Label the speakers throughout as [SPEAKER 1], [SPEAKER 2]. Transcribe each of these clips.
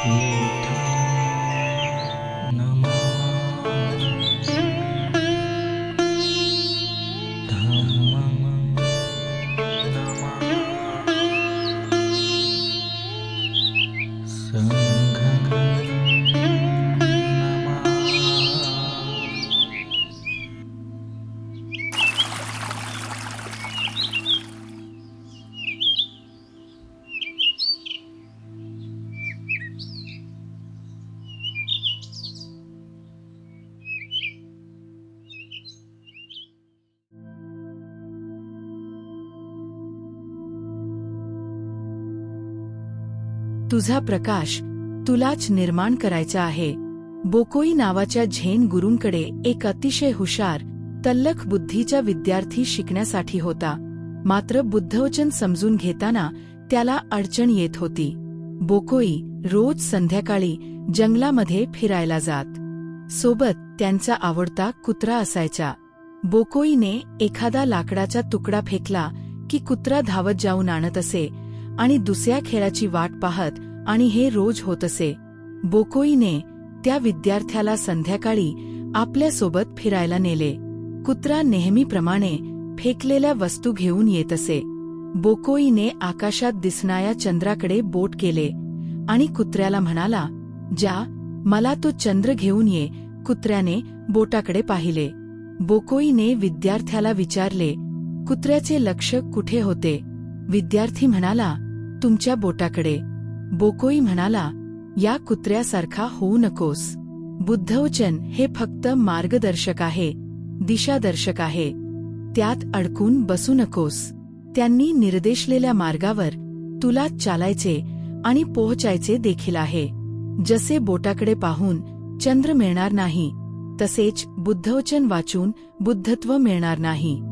[SPEAKER 1] विठ्ठल नमामि धम्मं नमामि संघं नमामि।
[SPEAKER 2] तुझा प्रकाश तुलाच निर्माण करायचा आहे। बोकोई नावाच्या झेन गुरूंकडे एक अतिशय हुशार, तल्लख बुद्धीचा विद्यार्थी शिकण्यासाठी होता। मात्र बुद्धवचन समजून घेताना त्याला अडचण येत होती। बोकोई रोज संध्याकाळी जंगलामध्ये फिरायला जात। सोबत त्यांचा आवडता कुत्रा असायचा। बोकोईने एखादा लाकडाचा तुकडा फेकला की कुत्रा धावत जाऊन आणत असे आणि दुसऱ्या खेळाची वाट पाहत, आणि हे रोज होत असे। बोकोईने त्या विद्यार्थ्याला संध्याकाळी आपल्यासोबत फिरायला नेले। कुत्रा नेहमीप्रमाणे फेकलेल्या वस्तू घेऊन येत असे। बोकोईने आकाशात दिसणाऱ्या चंद्राकडे बोट केले आणि कुत्र्याला म्हणाला, "जा, मला तो चंद्र घेऊन ये." कुत्र्याने बोटाकडे पाहिले। बोकोईने विद्यार्थ्याला विचारले, "कुत्र्याचे लक्ष कुठे होते?" विद्यार्थी म्हणाला, "तुमच्या बोटाकडे." बोकोई म्हणाला, "या कुत्र्यासारखा होऊ नकोस. बुद्धवचन हे फक्त मार्गदर्शक आहे, दिशादर्शक आहे. त्यात अडकून बसू नकोस. त्यांनी निर्देशलेल्या मार्गावर तुला चालायचे आणि पोहोचायचे देखील आहे. जसे बोटाकडे पाहून चंद्र मिळणार नाही, तसेच बुद्धवचन वाचून बुद्धत्व मिळणार नाही."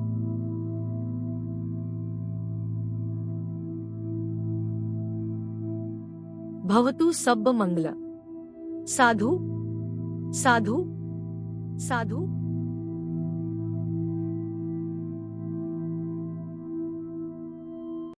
[SPEAKER 3] भवतु सब्ब मंगल। साधु साधु साधु।